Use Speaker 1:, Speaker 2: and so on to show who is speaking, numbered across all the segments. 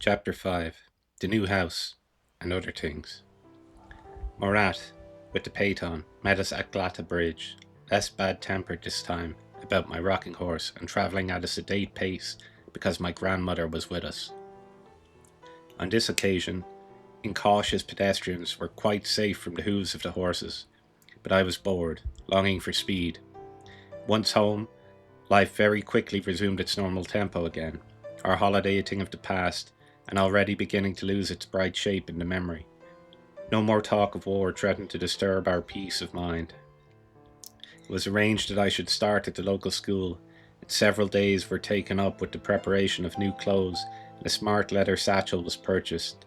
Speaker 1: Chapter 5 The New House and Other Things. Murat, with the phaeton, met us at Glata Bridge, less bad-tempered this time about my rocking horse and travelling at a sedate pace because my grandmother was with us. On this occasion, incautious pedestrians were quite safe from the hooves of the horses, but I was bored, longing for speed. Once home, life very quickly resumed its normal tempo again, our holiday a thing of the past, and already beginning to lose its bright shape in the memory. No more talk of war threatened to disturb our peace of mind. It was arranged that I should start at the local school, and several days were taken up with the preparation of new clothes, and a smart leather satchel was purchased.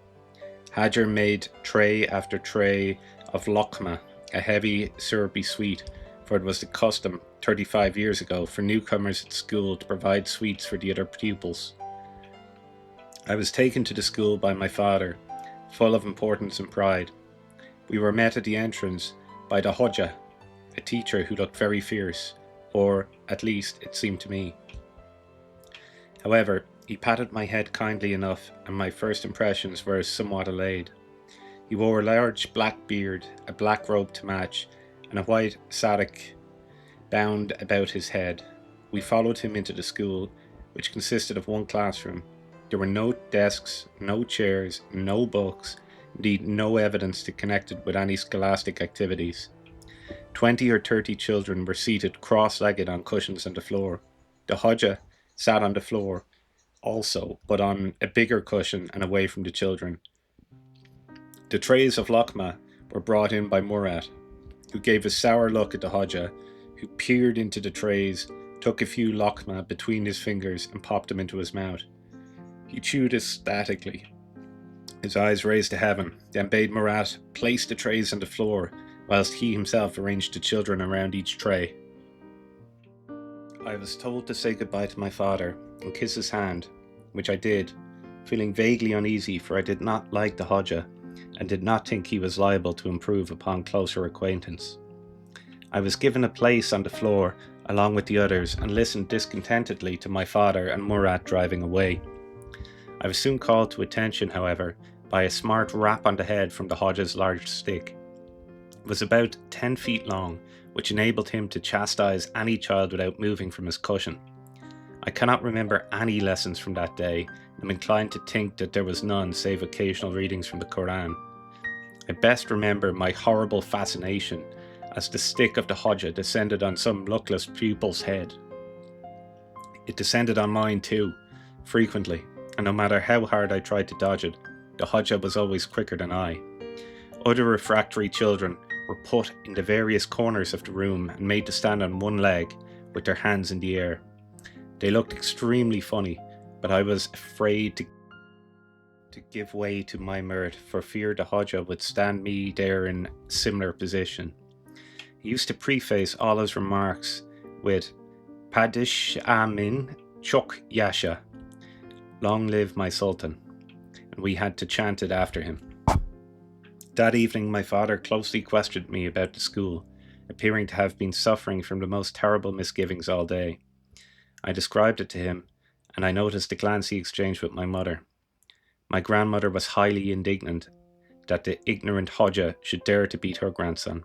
Speaker 1: Hajar made tray after tray of lokma, a heavy, syrupy sweet, for it was the custom 35 years ago for newcomers at school to provide sweets for the other pupils. I was taken to the school by my father, full of importance and pride. We were met at the entrance by the Hoja, a teacher who looked very fierce, or at least it seemed to me. However, he patted my head kindly enough, and my first impressions were somewhat allayed. He wore a large black beard, a black robe to match, and a white sadak bound about his head. We followed him into the school, which consisted of one classroom. There were no desks, no chairs, no books, indeed no evidence to connect it with any scholastic activities. 20 or 30 children were seated cross-legged on cushions on the floor. The Hoja sat on the floor also, but on a bigger cushion and away from the children. The trays of lokma were brought in by Murat, who gave a sour look at the Hoja, who peered into the trays, took a few lokma between his fingers and popped them into his mouth. He chewed ecstatically, his eyes raised to heaven, then bade Murat place the trays on the floor, whilst he himself arranged the children around each tray. I was told to say goodbye to my father and kiss his hand, which I did, feeling vaguely uneasy, for I did not like the Hoja and did not think he was liable to improve upon closer acquaintance. I was given a place on the floor along with the others and listened discontentedly to my father and Murat driving away. I was soon called to attention, however, by a smart rap on the head from the Hoja's large stick. It was about 10 feet long, which enabled him to chastise any child without moving from his cushion. I cannot remember any lessons from that day, and am inclined to think that there was none save occasional readings from the Quran. I best remember my horrible fascination as the stick of the Hoja descended on some luckless pupil's head. It descended on mine too, frequently, and no matter how hard I tried to dodge it, the Hoja was always quicker than I. Other refractory children were put in the various corners of the room and made to stand on one leg with their hands in the air. They looked extremely funny, but I was afraid to give way to my mirth for fear the Hoja would stand me there in similar position. He used to preface all his remarks with Padish Amin Chok Yasha, long live my Sultan, and we had to chant it after him. That evening my father closely questioned me about the school, appearing to have been suffering from the most terrible misgivings all day. I described it to him, and I noticed the glance he exchanged with my mother. My grandmother was highly indignant that the ignorant Hoja should dare to beat her grandson.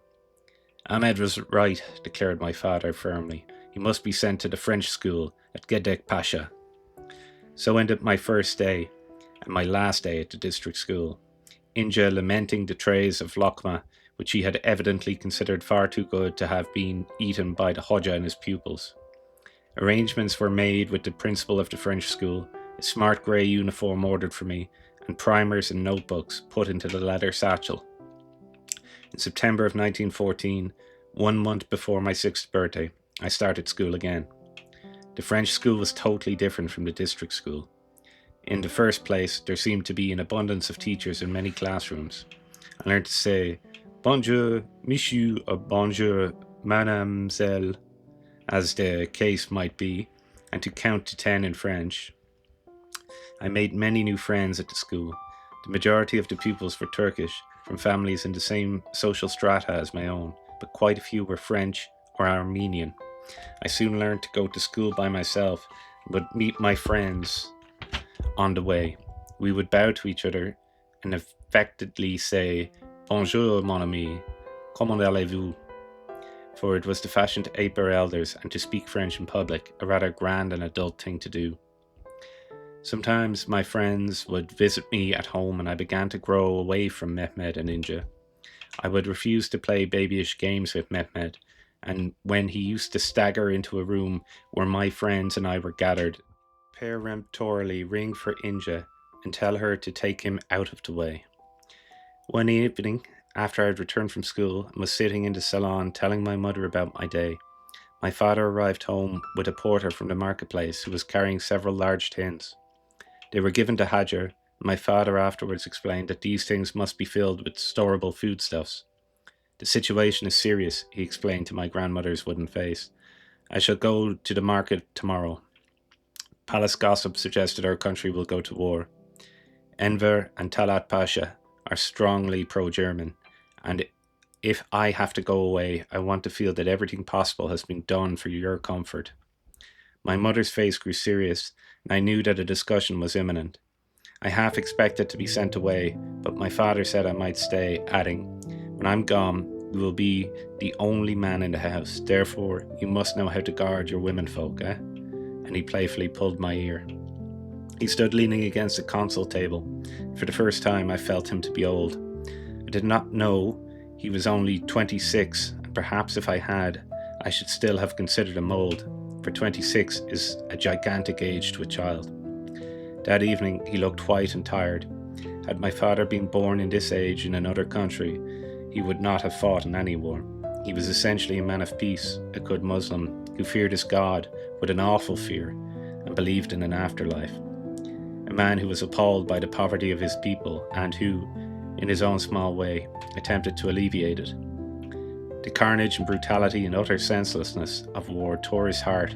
Speaker 1: Ahmed was right, declared my father firmly. He must be sent to the French school at Gedek Pasha. So ended my first day, and my last day at the district school. Inja lamenting the trays of lokma, which he had evidently considered far too good to have been eaten by the Hoja and his pupils. Arrangements were made with the principal of the French school, a smart grey uniform ordered for me, and primers and notebooks put into the leather satchel. In September of 1914, 1 month before my 6th birthday, I started school again. The French school was totally different from the district school. In the first place, there seemed to be an abundance of teachers in many classrooms. I learned to say bonjour, monsieur, or bonjour, mademoiselle, as the case might be, and to count to 10 in French. I made many new friends at the school. The majority of the pupils were Turkish, from families in the same social strata as my own, but quite a few were French or Armenian. I soon learned to go to school by myself and would meet my friends on the way. We would bow to each other and affectedly say, "Bonjour, mon ami, comment allez-vous?" For it was the fashion to ape our elders and to speak French in public, a rather grand and adult thing to do. Sometimes my friends would visit me at home and I began to grow away from Mehmed and Inja. I would refuse to play babyish games with Mehmed, and when he used to stagger into a room where my friends and I were gathered, peremptorily ring for Inja and tell her to take him out of the way. One evening, after I had returned from school and was sitting in the salon telling my mother about my day, my father arrived home with a porter from the marketplace who was carrying several large tins. They were given to Hajar. My father afterwards explained that these things must be filled with storable foodstuffs. "The situation is serious," he explained to my grandmother's wooden face. "I shall go to the market tomorrow. Palace gossip suggested our country will go to war. Enver and Talat Pasha are strongly pro-German, and if I have to go away, I want to feel that everything possible has been done for your comfort." My mother's face grew serious, and I knew that a discussion was imminent. I half expected to be sent away, but my father said I might stay, adding, "When I'm gone, you will be the only man in the house. Therefore, you must know how to guard your womenfolk, eh?" And he playfully pulled my ear. He stood leaning against the console table. For the first time, I felt him to be old. I did not know he was only 26, and perhaps if I had, I should still have considered him old, for 26 is a gigantic age to a child. That evening, he looked white and tired. Had my father been born in this age in another country, he would not have fought in any war. He was essentially a man of peace, a good Muslim, who feared his God with an awful fear and believed in an afterlife. A man who was appalled by the poverty of his people and who, in his own small way, attempted to alleviate it. The carnage and brutality and utter senselessness of war tore his heart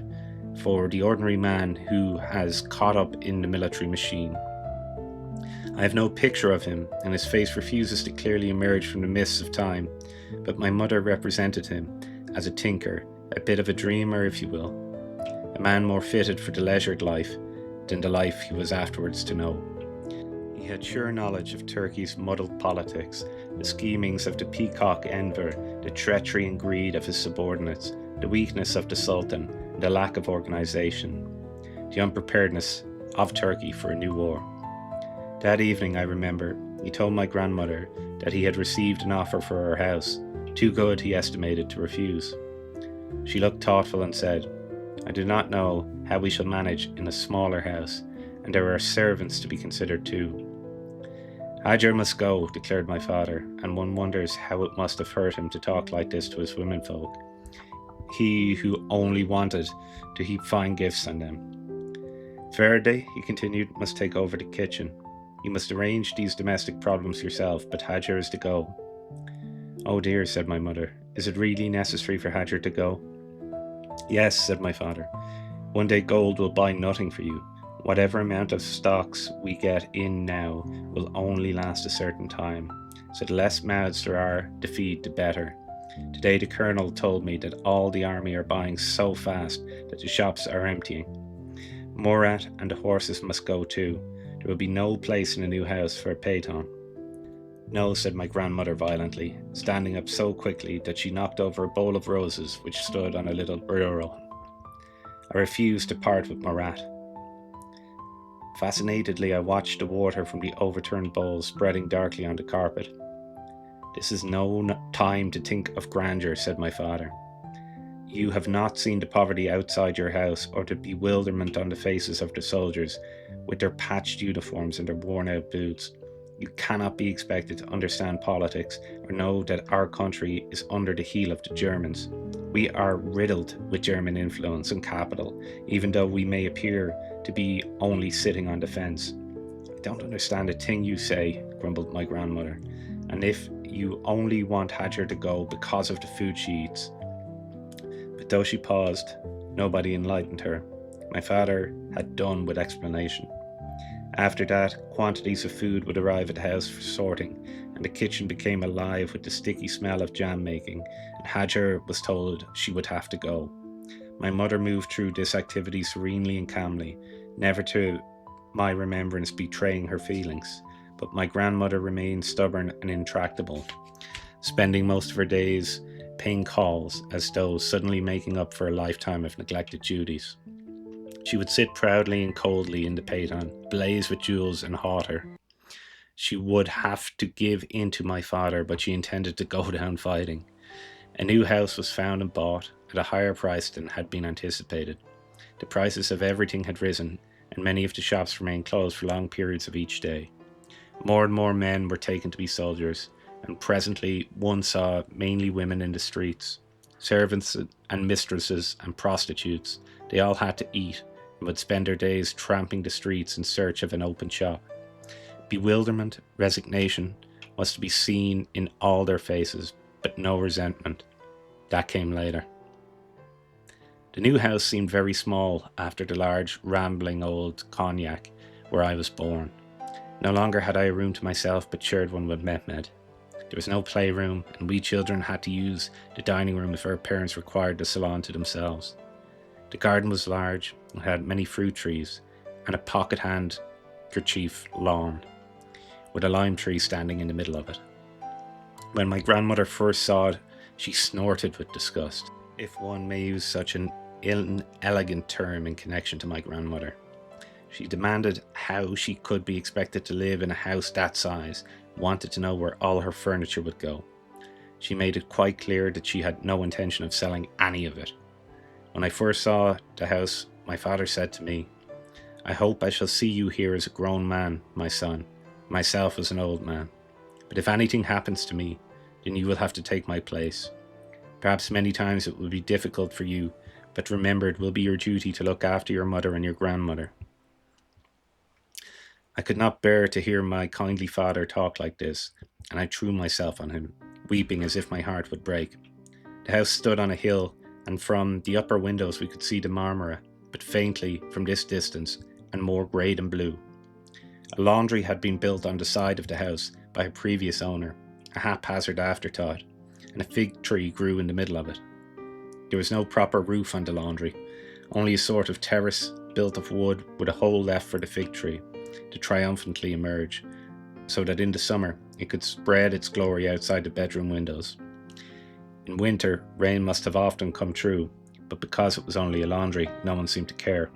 Speaker 1: for the ordinary man who has caught up in the military machine. I have no picture of him, and his face refuses to clearly emerge from the mists of time, but my mother represented him as a tinker, a bit of a dreamer, if you will, a man more fitted for the leisured life than the life he was afterwards to know. He had sure knowledge of Turkey's muddled politics, the schemings of the peacock Enver, the treachery and greed of his subordinates, the weakness of the Sultan, and the lack of organisation, the unpreparedness of Turkey for a new war. That evening, I remember, he told my grandmother that he had received an offer for our house, too good, he estimated, to refuse. She looked thoughtful and said, "I do not know how we shall manage in a smaller house, and there are servants to be considered too." "Hajar must go," declared my father, and one wonders how it must have hurt him to talk like this to his womenfolk. He who only wanted to heap fine gifts on them. "Faraday," he continued, "must take over the kitchen. You must arrange these domestic problems yourself, but Hajar is to go." "Oh dear," said my mother. "Is it really necessary for Hajar to go?" "Yes," said my father. "One day gold will buy nothing for you. Whatever amount of stocks we get in now will only last a certain time. So the less mouths there are to feed, the better. Today the colonel told me that all the army are buying so fast that the shops are emptying. Murat and the horses must go too. There will be no place in the new house for a phaeton." "No," said my grandmother violently, standing up so quickly that she knocked over a bowl of roses which stood on a little bureau. "I refuse to part with Murat." Fascinatedly, I watched the water from the overturned bowl spreading darkly on the carpet. "This is no time to think of grandeur," said my father. "You have not seen the poverty outside your house or the bewilderment on the faces of the soldiers with their patched uniforms and their worn-out boots. You cannot be expected to understand politics or know that our country is under the heel of the Germans. We are riddled with German influence and capital, even though we may appear to be only sitting on the fence." "I don't understand a thing you say," grumbled my grandmother. "And if you only want Hajar to go because of the food she eats." But though she paused, nobody enlightened her. My father had done with explanation. After that, quantities of food would arrive at the house for sorting, and the kitchen became alive with the sticky smell of jam making, and Hajar was told she would have to go. My mother moved through this activity serenely and calmly, never to my remembrance betraying her feelings, but my grandmother remained stubborn and intractable, spending most of her days paying calls as though suddenly making up for a lifetime of neglected duties. She would sit proudly and coldly in the phaeton, blaze with jewels and hauteur. She would have to give in to my father, but she intended to go down fighting. A new house was found and bought at a higher price than had been anticipated. The prices of everything had risen, and many of the shops remained closed for long periods of each day. More and more men were taken to be soldiers, and presently one saw mainly women in the streets. Servants and mistresses and prostitutes, they all had to eat and would spend their days tramping the streets in search of an open shop. Bewilderment, resignation was to be seen in all their faces, but no resentment. That came later. The new house seemed very small after the large, rambling old Cognac where I was born. No longer had I a room to myself, but shared one with Mehmed. There was no playroom, and we children had to use the dining room if our parents required the salon to themselves. The garden was large and had many fruit trees and a pocket handkerchief lawn, with a lime tree standing in the middle of it. When my grandmother first saw it, she snorted with disgust, if one may use such an inelegant term in connection to my grandmother. She demanded how she could be expected to live in a house that size, wanted to know where all her furniture would go. She made it quite clear that she had no intention of selling any of it. When I first saw the house, my father said to me, "I hope I shall see you here as a grown man, my son, myself as an old man. But if anything happens to me, then you will have to take my place. Perhaps many times it will be difficult for you, but remember it will be your duty to look after your mother and your grandmother." I could not bear to hear my kindly father talk like this, and I threw myself on him, weeping as if my heart would break. The house stood on a hill, and from the upper windows we could see the Marmara, but faintly from this distance, and more grey than blue. A laundry had been built on the side of the house by a previous owner, a haphazard afterthought, and a fig tree grew in the middle of it. There was no proper roof on the laundry, only a sort of terrace built of wood with a hole left for the fig tree to triumphantly emerge, so that in the summer it could spread its glory outside the bedroom windows. In winter, rain must have often come through, but because it was only a laundry, no one seemed to care.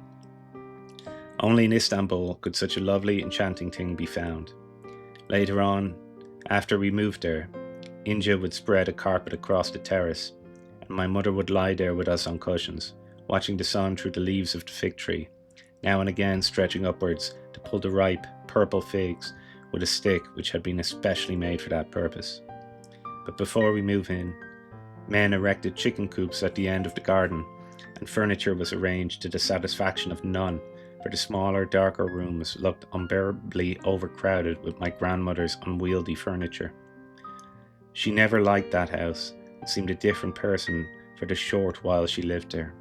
Speaker 1: Only in Istanbul could such a lovely, enchanting thing be found. Later on, after we moved there, Inja would spread a carpet across the terrace, and my mother would lie there with us on cushions, watching the sun through the leaves of the fig tree, now and again stretching upwards to pull the ripe, purple figs with a stick which had been especially made for that purpose. But before we moved in, men erected chicken coops at the end of the garden, and furniture was arranged to the satisfaction of none, for the smaller, darker rooms looked unbearably overcrowded with my grandmother's unwieldy furniture. She never liked that house, and seemed a different person for the short while she lived there.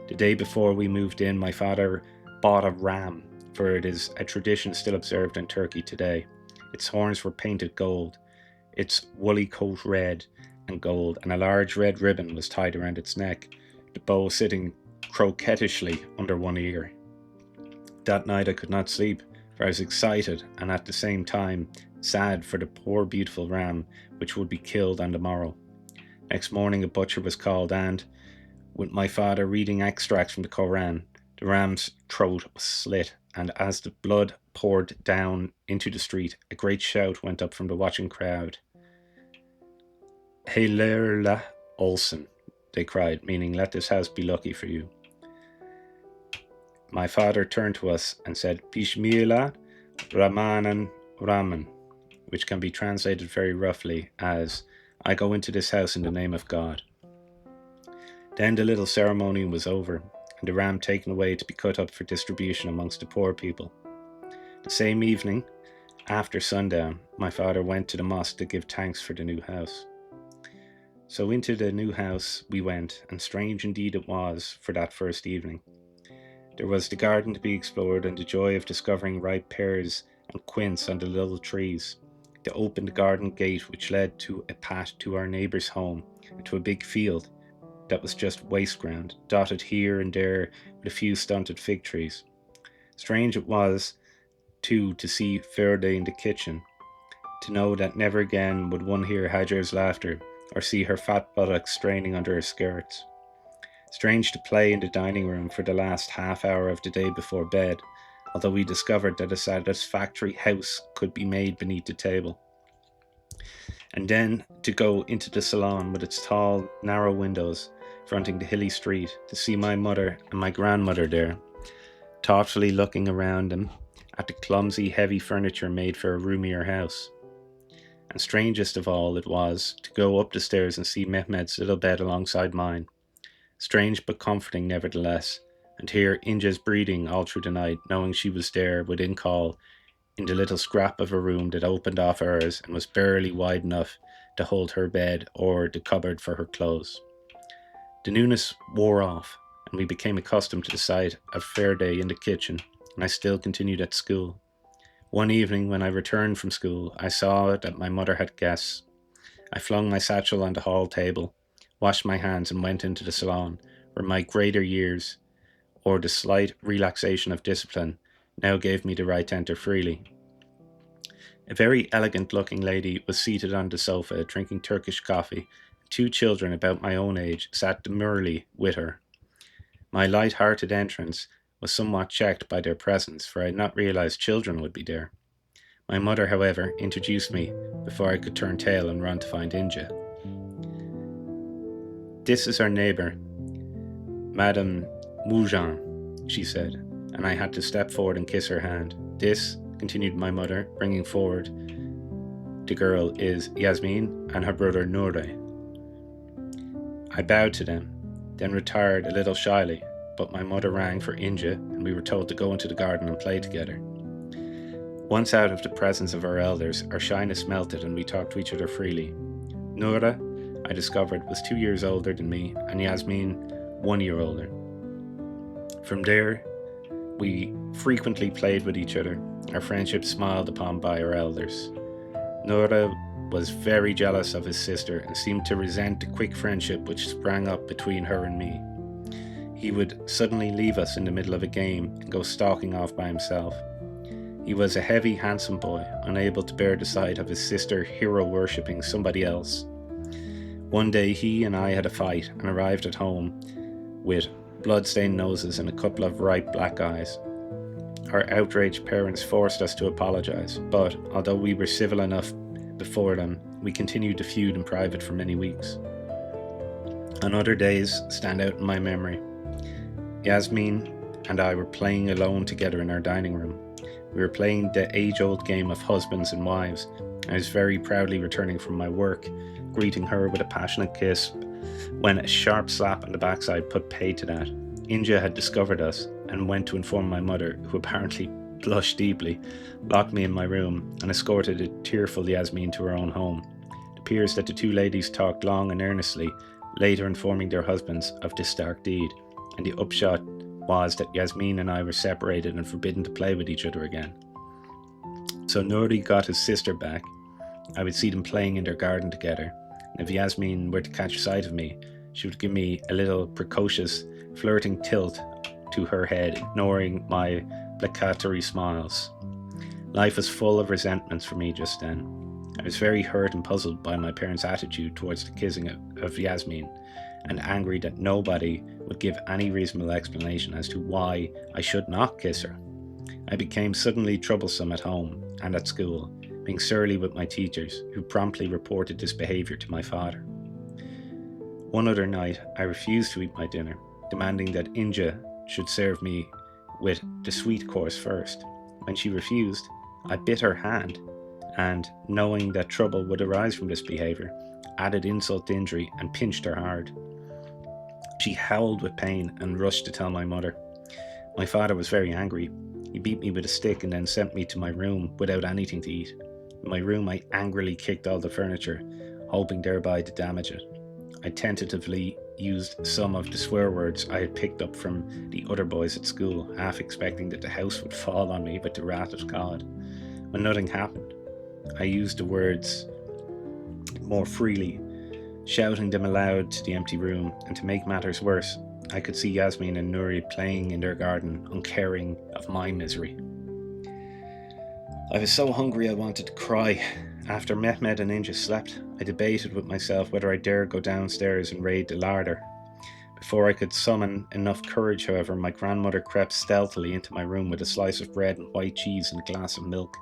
Speaker 1: The day before we moved in, my father bought a ram, for it is a tradition still observed in Turkey today. Its horns were painted gold, its woolly coat red and gold, and a large red ribbon was tied around its neck, the bow sitting coquettishly under one ear. That night I could not sleep, for I was excited and at the same time sad for the poor beautiful ram which would be killed on the morrow. Next morning a butcher was called, and, with my father reading extracts from the Koran, the ram's throat was slit, and as the blood poured down into the street, a great shout went up from the watching crowd. "Heilerla Olsen," they cried, meaning, "Let this house be lucky for you." My father turned to us and said, "Bismillah Ramanan Raman," which can be translated very roughly as, "I go into this house in the name of God." Then the little ceremony was over, and the ram taken away to be cut up for distribution amongst the poor people. The same evening, after sundown, my father went to the mosque to give thanks for the new house. So into the new house we went, and strange indeed it was for that first evening. There was the garden to be explored, and the joy of discovering ripe pears and quince on the little trees, the opened garden gate which led to a path to our neighbour's home, and to a big field that was just waste ground, dotted here and there with a few stunted fig trees. Strange it was, too, to see Ferda in the kitchen, to know that never again would one hear Hajar's laughter or see her fat buttocks straining under her skirts. Strange to play in the dining room for the last half hour of the day before bed, although we discovered that a satisfactory house could be made beneath the table. And then to go into the salon with its tall, narrow windows fronting the hilly street, to see my mother and my grandmother there, thoughtfully looking around them at the clumsy, heavy furniture made for a roomier house. And strangest of all it was to go up the stairs and see Mehmed's little bed alongside mine. Strange but comforting nevertheless, and hear Inja's breathing all through the night, knowing she was there within call in the little scrap of a room that opened off ours and was barely wide enough to hold her bed or the cupboard for her clothes. The newness wore off, and we became accustomed to the sight of Ferda in the kitchen, and I still continued at school. One evening, when I returned from school, I saw that my mother had guests. I flung my satchel on the hall table, washed my hands, and went into the salon, where my greater years, or the slight relaxation of discipline, now gave me the right to enter freely. A very elegant-looking lady was seated on the sofa, drinking Turkish coffee. Two children about my own age sat demurely with her. My light-hearted entrance was somewhat checked by their presence, for I had not realized children would be there. My mother, however, introduced me before I could turn tail and run to find Inja. "This is our neighbour, Madame Moujan," she said, and I had to step forward and kiss her hand. "This," continued my mother, bringing forward the girl, "is Yasmin and her brother Noure." I bowed to them, then retired a little shyly, but my mother rang for Inja, and we were told to go into the garden and play together. Once out of the presence of our elders, our shyness melted and we talked to each other freely. Noura, I discovered, was 2 years older than me, and Yasmin 1 year older. From there, we frequently played with each other, our friendship smiled upon by our elders. Noura was very jealous of his sister and seemed to resent the quick friendship which sprang up between her and me. He would suddenly leave us in the middle of a game and go stalking off by himself. He was a heavy, handsome boy, unable to bear the sight of his sister hero-worshipping somebody else. One day he and I had a fight and arrived at home with blood-stained noses and a couple of ripe black eyes. Our outraged parents forced us to apologize, but although we were civil enough before them, we continued to feud in private for many weeks. On other days stand out in my memory. Yasmin and I were playing alone together in our dining room. We were playing the age-old game of husbands and wives. I was very proudly returning from my work, greeting her with a passionate kiss, when a sharp slap on the backside put paid to that. Inja had discovered us and went to inform my mother, who apparently blushed deeply, locked me in my room, and escorted a tearful Yasmin to her own home. It appears that the two ladies talked long and earnestly, later informing their husbands of this dark deed, and the upshot was that Yasmin and I were separated and forbidden to play with each other again. So Nouri got his sister back. I would see them playing in their garden together, and if Yasmin were to catch sight of me, she would give me a little precocious, flirting tilt to her head, ignoring my placatory smiles. Life was full of resentments for me just then. I was very hurt and puzzled by my parents' attitude towards the kissing of Yasmin, and angry that nobody would give any reasonable explanation as to why I should not kiss her. I became suddenly troublesome at home and at school, being surly with my teachers, who promptly reported this behaviour to my father. One other night, I refused to eat my dinner, demanding that Inja should serve me with the sweet course first. When she refused, I bit her hand, and, knowing that trouble would arise from this behaviour, added insult to injury and pinched her hard. She howled with pain and rushed to tell my mother. My father was very angry. He beat me with a stick and then sent me to my room without anything to eat. In my room, I angrily kicked all the furniture, hoping thereby to damage it. I tentatively used some of the swear words I had picked up from the other boys at school, half expecting that the house would fall on me with the wrath of God. When nothing happened, I used the words more freely, shouting them aloud to the empty room, and to make matters worse, I could see Yasmin and Nuri playing in their garden, uncaring of my misery. I was so hungry I wanted to cry. After Mehmed and Inja slept, I debated with myself whether I dared go downstairs and raid the larder. Before I could summon enough courage, however, my grandmother crept stealthily into my room with a slice of bread and white cheese and a glass of milk.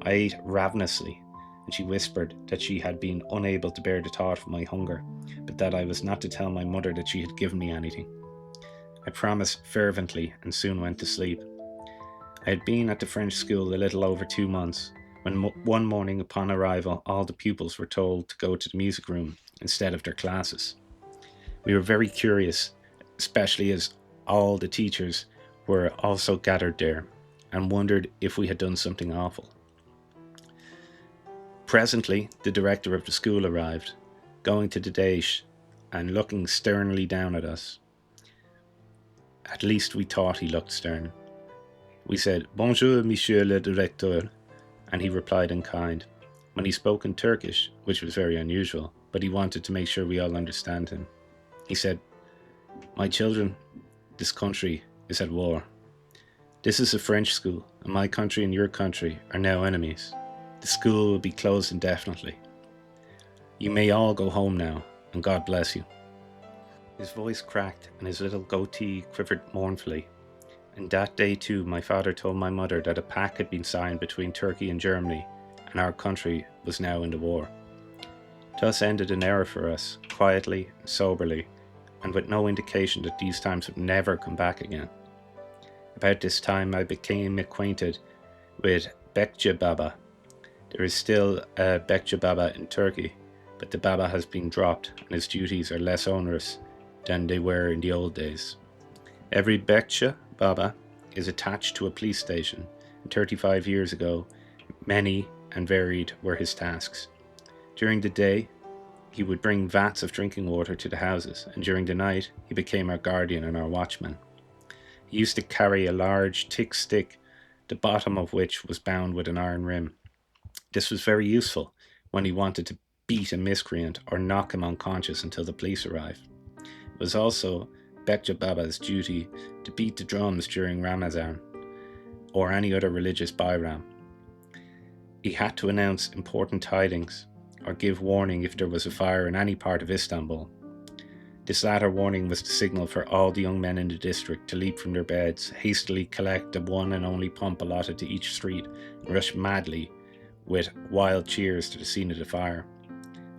Speaker 1: I ate ravenously, and she whispered that she had been unable to bear the thought of my hunger, but that I was not to tell my mother that she had given me anything. I promised fervently and soon went to sleep. I had been at the French school a little over 2 months, when one morning upon arrival all the pupils were told to go to the music room instead of their classes. We were very curious, especially as all the teachers were also gathered there, and wondered if we had done something awful. Presently, the director of the school arrived, going to the dais and looking sternly down at us. At least we thought he looked stern. We said, "Bonjour, monsieur le directeur," and he replied in kind. When he spoke in Turkish, which was very unusual, but he wanted to make sure we all understand him, he said, "My children, this country is at war. This is a French school, and my country and your country are now enemies. The school will be closed indefinitely. You may all go home now, and God bless you." His voice cracked and his little goatee quivered mournfully. And that day too, my father told my mother that a pact had been signed between Turkey and Germany, and our country was now in the war. Thus ended an era for us, quietly and soberly, and with no indication that these times would never come back again. About this time I became acquainted with Bekçi Baba. There is still a Bekçi Baba in Turkey, but the Baba has been dropped and his duties are less onerous than they were in the old days. Every Bekçi Baba is attached to a police station, and 35 years ago, many and varied were his tasks. During the day, he would bring vats of drinking water to the houses, and during the night, he became our guardian and our watchman. He used to carry a large, thick stick, the bottom of which was bound with an iron rim. This was very useful when he wanted to beat a miscreant or knock him unconscious until the police arrived. It was also Bekçi Baba's duty to beat the drums during Ramazan or any other religious Bayram. He had to announce important tidings or give warning if there was a fire in any part of Istanbul. This latter warning was the signal for all the young men in the district to leap from their beds, hastily collect the one and only pump allotted to each street, and rush madly with wild cheers to the scene of the fire.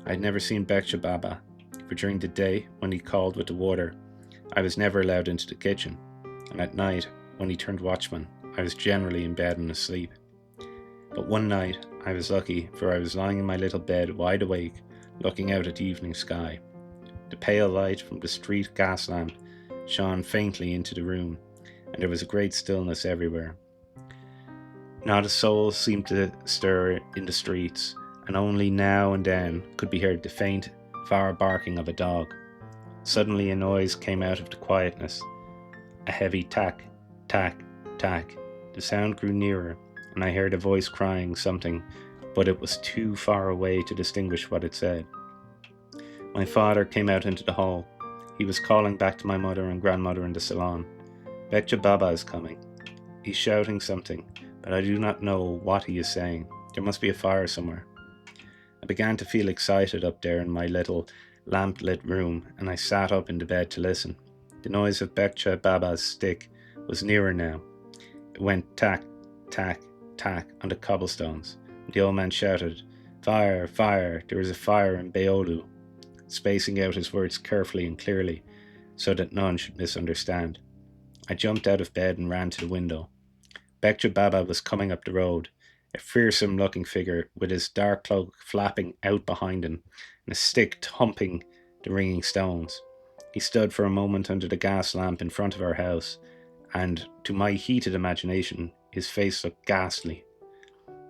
Speaker 1: I had never seen Bekçi Baba, for during the day, when he called with the water, I was never allowed into the kitchen, and at night, when he turned watchman, I was generally in bed and asleep. But one night, I was lucky, for I was lying in my little bed, wide awake, looking out at the evening sky. The pale light from the street gas lamp shone faintly into the room, and there was a great stillness everywhere. Not a soul seemed to stir in the streets, and only now and then could be heard the faint, far barking of a dog. Suddenly a noise came out of the quietness. A heavy tack, tack, tack. The sound grew nearer, and I heard a voice crying something, but it was too far away to distinguish what it said. My father came out into the hall. He was calling back to my mother and grandmother in the salon. "Bekçi Baba is coming. He's shouting something, but I do not know what he is saying. There must be a fire somewhere." I began to feel excited up there in my little lamp-lit room, and I sat up in the bed to listen. The noise of Bekçi Baba's stick was nearer now. It went tack, tack, tack on the cobblestones. The old man shouted, "Fire, fire, there is a fire in Beyoğlu," spacing out his words carefully and clearly, so that none should misunderstand. I jumped out of bed and ran to the window. Bekçi Baba was coming up the road, a fearsome-looking figure with his dark cloak flapping out behind him and a stick thumping the ringing stones. He stood for a moment under the gas lamp in front of our house, and, to my heated imagination, his face looked ghastly.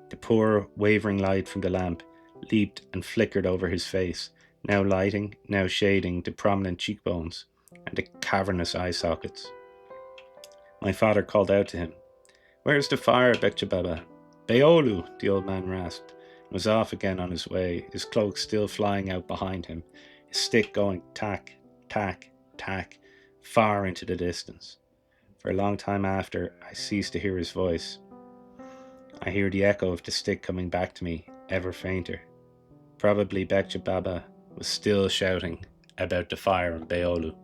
Speaker 1: The poor, wavering light from the lamp leaped and flickered over his face, now lighting, now shading the prominent cheekbones and the cavernous eye sockets. My father called out to him, "Where's the fire, Bekçi Baba?" "Beyoğlu," the old man rasped, and was off again on his way, his cloak still flying out behind him, his stick going tack, tack, tack, far into the distance. For a long time after I cease to hear his voice, I hear the echo of the stick coming back to me, ever fainter. Probably Bekja Baba was still shouting about the fire in Beolu.